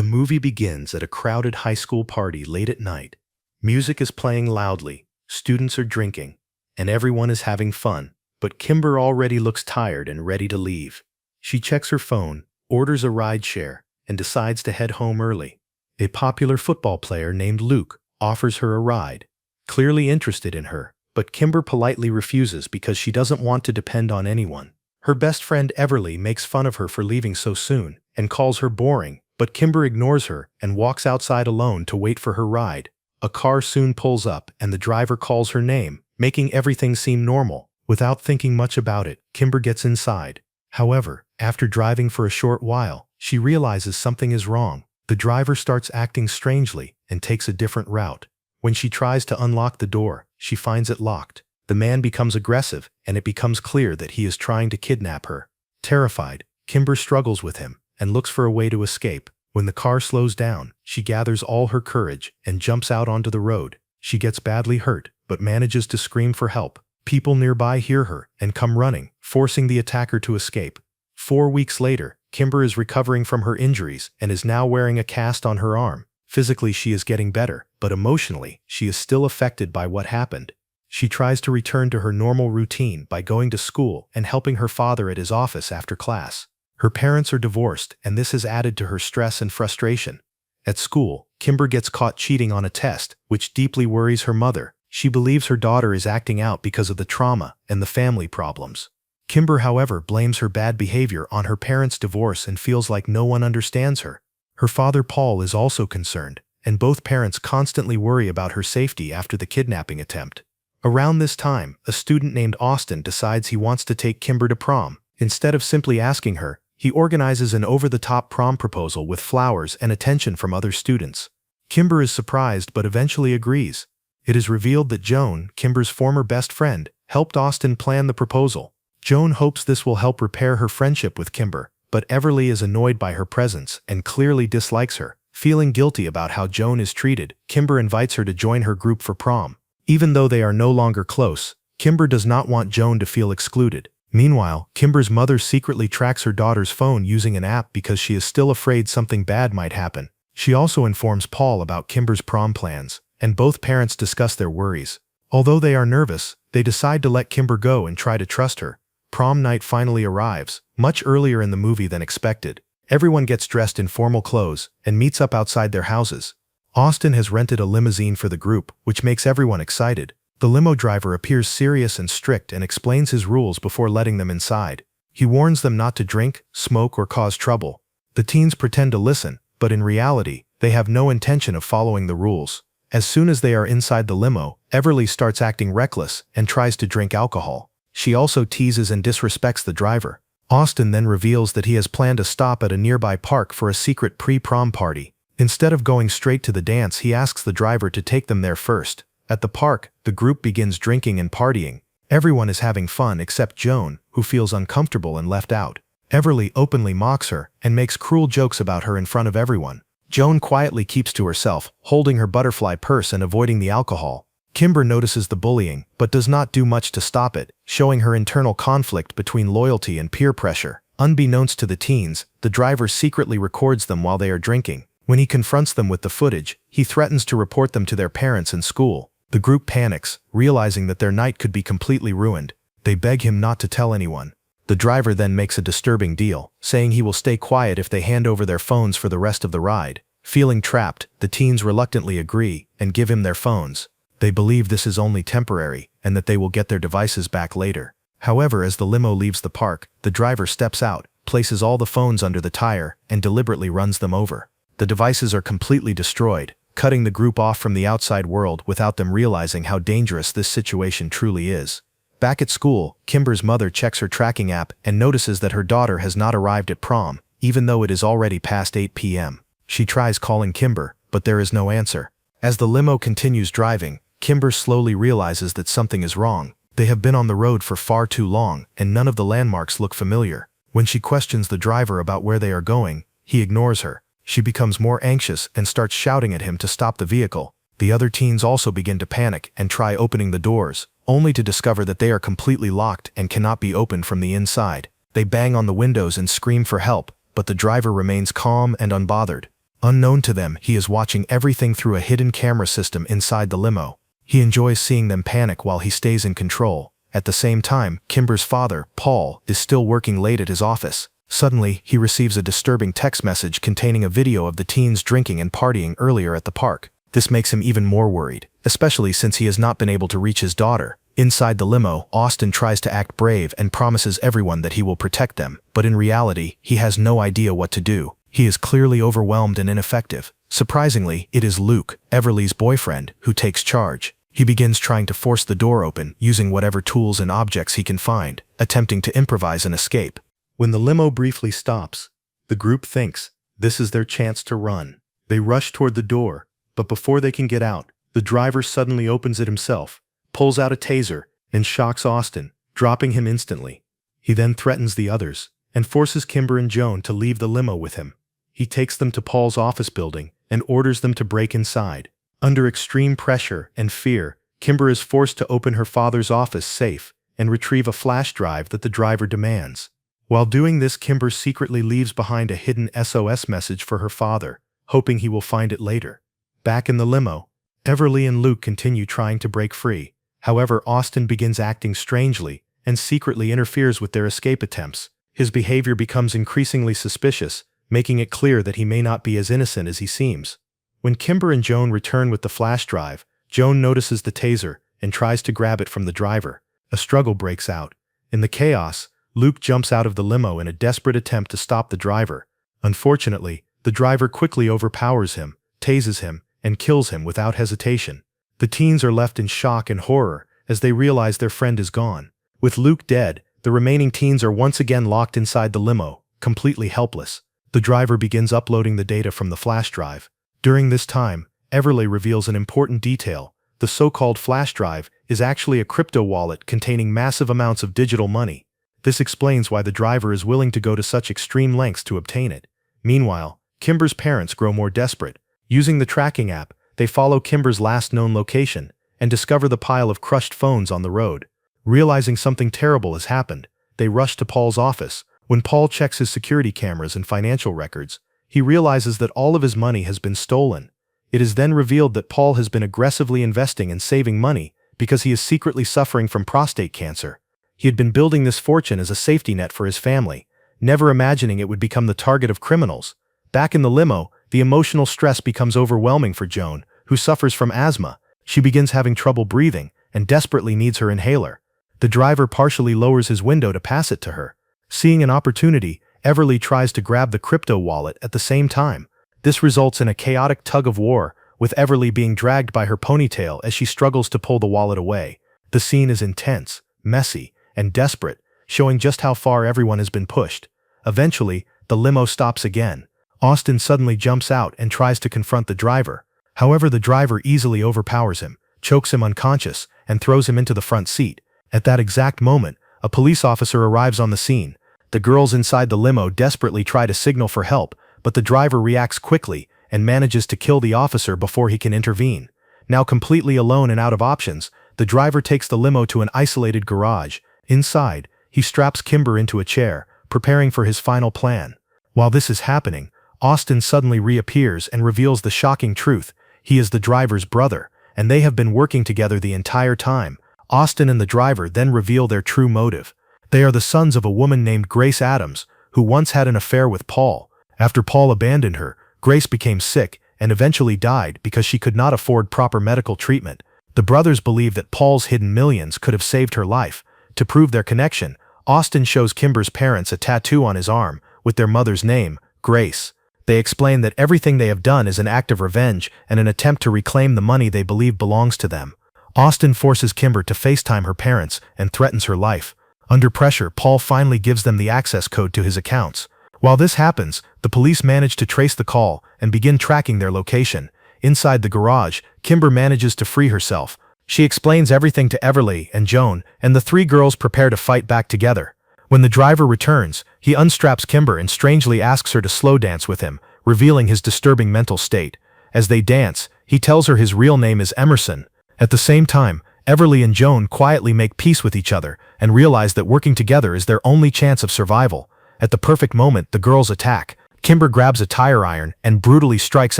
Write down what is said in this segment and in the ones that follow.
The movie begins at a crowded high school party late at night. Music is playing loudly, students are drinking, and everyone is having fun. But Kimber already looks tired and ready to leave. She checks her phone, orders a rideshare, and decides to head home early. A popular football player named Luke offers her a ride, clearly interested in her, but Kimber politely refuses because she doesn't want to depend on anyone. Her best friend Everly makes fun of her for leaving so soon and calls her boring, but Kimber ignores her and walks outside alone to wait for her ride. A car soon pulls up and the driver calls her name, making everything seem normal. Without thinking much about it, Kimber gets inside. However, after driving for a short while, she realizes something is wrong. The driver starts acting strangely and takes a different route. When she tries to unlock the door, she finds it locked. The man becomes aggressive, and it becomes clear that he is trying to kidnap her. Terrified, Kimber struggles with him and looks for a way to escape. When the car slows down, she gathers all her courage and jumps out onto the road. She gets badly hurt, but manages to scream for help. People nearby hear her and come running, forcing the attacker to escape. 4 weeks later, Kimber is recovering from her injuries and is now wearing a cast on her arm. Physically, she is getting better, but emotionally, she is still affected by what happened. She tries to return to her normal routine by going to school and helping her father at his office after class. Her parents are divorced, and this has added to her stress and frustration. At school, Kimber gets caught cheating on a test, which deeply worries her mother. She believes her daughter is acting out because of the trauma and the family problems. Kimber, however, blames her bad behavior on her parents' divorce and feels like no one understands her. Her father, Paul, is also concerned, and both parents constantly worry about her safety after the kidnapping attempt. Around this time, a student named Austin decides he wants to take Kimber to prom. Instead of simply asking her, he organizes an over-the-top prom proposal with flowers and attention from other students. Kimber is surprised but eventually agrees. It is revealed that Joan, Kimber's former best friend, helped Austin plan the proposal. Joan hopes this will help repair her friendship with Kimber, but Everly is annoyed by her presence and clearly dislikes her. Feeling guilty about how Joan is treated, Kimber invites her to join her group for prom. Even though they are no longer close, Kimber does not want Joan to feel excluded. Meanwhile, Kimber's mother secretly tracks her daughter's phone using an app because she is still afraid something bad might happen. She also informs Paul about Kimber's prom plans, and both parents discuss their worries. Although they are nervous, they decide to let Kimber go and try to trust her. Prom night finally arrives, much earlier in the movie than expected. Everyone gets dressed in formal clothes and meets up outside their houses. Austin has rented a limousine for the group, which makes everyone excited. The limo driver appears serious and strict and explains his rules before letting them inside. He warns them not to drink, smoke, or cause trouble. The teens pretend to listen, but in reality, they have no intention of following the rules. As soon as they are inside the limo, Everly starts acting reckless and tries to drink alcohol. She also teases and disrespects the driver. Austin then reveals that he has planned a stop at a nearby park for a secret pre-prom party. Instead of going straight to the dance, he asks the driver to take them there first. At the park, the group begins drinking and partying. Everyone is having fun except Joan, who feels uncomfortable and left out. Everly openly mocks her and makes cruel jokes about her in front of everyone. Joan quietly keeps to herself, holding her butterfly purse and avoiding the alcohol. Kimber notices the bullying, but does not do much to stop it, showing her internal conflict between loyalty and peer pressure. Unbeknownst to the teens, the driver secretly records them while they are drinking. When he confronts them with the footage, he threatens to report them to their parents and school. The group panics, realizing that their night could be completely ruined. They beg him not to tell anyone. The driver then makes a disturbing deal, saying he will stay quiet if they hand over their phones for the rest of the ride. Feeling trapped, the teens reluctantly agree and give him their phones. They believe this is only temporary and that they will get their devices back later. However, as the limo leaves the park, the driver steps out, places all the phones under the tire, and deliberately runs them over. The devices are completely destroyed, cutting the group off from the outside world without them realizing how dangerous this situation truly is. Back at school, Kimber's mother checks her tracking app and notices that her daughter has not arrived at prom, even though it is already past 8 p.m. She tries calling Kimber, but there is no answer. As the limo continues driving, Kimber slowly realizes that something is wrong. They have been on the road for far too long, and none of the landmarks look familiar. When she questions the driver about where they are going, he ignores her. She becomes more anxious and starts shouting at him to stop the vehicle. The other teens also begin to panic and try opening the doors, only to discover that they are completely locked and cannot be opened from the inside. They bang on the windows and scream for help, but the driver remains calm and unbothered. Unknown to them, he is watching everything through a hidden camera system inside the limo. He enjoys seeing them panic while he stays in control. At the same time, Kimber's father, Paul, is still working late at his office. Suddenly, he receives a disturbing text message containing a video of the teens drinking and partying earlier at the park. This makes him even more worried, especially since he has not been able to reach his daughter. Inside the limo, Austin tries to act brave and promises everyone that he will protect them, but in reality, he has no idea what to do. He is clearly overwhelmed and ineffective. Surprisingly, it is Luke, Everly's boyfriend, who takes charge. He begins trying to force the door open, using whatever tools and objects he can find, attempting to improvise an escape. When the limo briefly stops, the group thinks this is their chance to run. They rush toward the door, but before they can get out, the driver suddenly opens it himself, pulls out a taser, and shocks Austin, dropping him instantly. He then threatens the others, and forces Kimber and Joan to leave the limo with him. He takes them to Paul's office building and orders them to break inside. Under extreme pressure and fear, Kimber is forced to open her father's office safe and retrieve a flash drive that the driver demands. While doing this, Kimber secretly leaves behind a hidden SOS message for her father, hoping he will find it later. Back in the limo, Everly and Luke continue trying to break free. However, Austin begins acting strangely and secretly interferes with their escape attempts. His behavior becomes increasingly suspicious, making it clear that he may not be as innocent as he seems. When Kimber and Joan return with the flash drive, Joan notices the taser and tries to grab it from the driver. A struggle breaks out. In the chaos, Luke jumps out of the limo in a desperate attempt to stop the driver. Unfortunately, the driver quickly overpowers him, tases him, and kills him without hesitation. The teens are left in shock and horror as they realize their friend is gone. With Luke dead, the remaining teens are once again locked inside the limo, completely helpless. The driver begins uploading the data from the flash drive. During this time, Everly reveals an important detail. The so-called flash drive is actually a crypto wallet containing massive amounts of digital money. This explains why the driver is willing to go to such extreme lengths to obtain it. Meanwhile, Kimber's parents grow more desperate. Using the tracking app, they follow Kimber's last known location and discover the pile of crushed phones on the road. Realizing something terrible has happened, they rush to Paul's office. When Paul checks his security cameras and financial records, he realizes that all of his money has been stolen. It is then revealed that Paul has been aggressively investing and saving money because he is secretly suffering from prostate cancer. He had been building this fortune as a safety net for his family, never imagining it would become the target of criminals. Back in the limo, the emotional stress becomes overwhelming for Joan, who suffers from asthma. She begins having trouble breathing and desperately needs her inhaler. The driver partially lowers his window to pass it to her. Seeing an opportunity, Everly tries to grab the crypto wallet at the same time. This results in a chaotic tug-of-war, with Everly being dragged by her ponytail as she struggles to pull the wallet away. The scene is intense, messy, and desperate, showing just how far everyone has been pushed. Eventually, the limo stops again. Austin suddenly jumps out and tries to confront the driver. However, the driver easily overpowers him, chokes him unconscious, and throws him into the front seat. At that exact moment, a police officer arrives on the scene. The girls inside the limo desperately try to signal for help, but the driver reacts quickly and manages to kill the officer before he can intervene. Now completely alone and out of options, the driver takes the limo to an isolated garage. Inside, he straps Kimber into a chair, preparing for his final plan. While this is happening, Austin suddenly reappears and reveals the shocking truth. He is the driver's brother, and they have been working together the entire time. Austin and the driver then reveal their true motive. They are the sons of a woman named Grace Adams, who once had an affair with Paul. After Paul abandoned her, Grace became sick and eventually died because she could not afford proper medical treatment. The brothers believe that Paul's hidden millions could have saved her life. To prove their connection, Austin shows Kimber's parents a tattoo on his arm with their mother's name, Grace. They explain that everything they have done is an act of revenge and an attempt to reclaim the money they believe belongs to them. Austin forces Kimber to FaceTime her parents and threatens her life. Under pressure, Paul finally gives them the access code to his accounts. While this happens, the police manage to trace the call and begin tracking their location. Inside the garage, Kimber manages to free herself. She explains everything to Everly and Joan, and the three girls prepare to fight back together. When the driver returns, he unstraps Kimber and strangely asks her to slow dance with him, revealing his disturbing mental state. As they dance, he tells her his real name is Emerson. At the same time, Everly and Joan quietly make peace with each other and realize that working together is their only chance of survival. At the perfect moment, the girls attack. Kimber grabs a tire iron and brutally strikes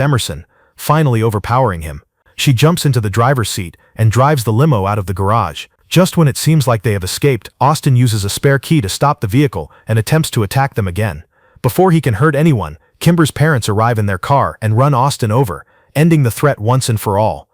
Emerson, finally overpowering him. She jumps into the driver's seat and drives the limo out of the garage. Just when it seems like they have escaped, Austin uses a spare key to stop the vehicle and attempts to attack them again. Before he can hurt anyone, Kimber's parents arrive in their car and run Austin over, ending the threat once and for all.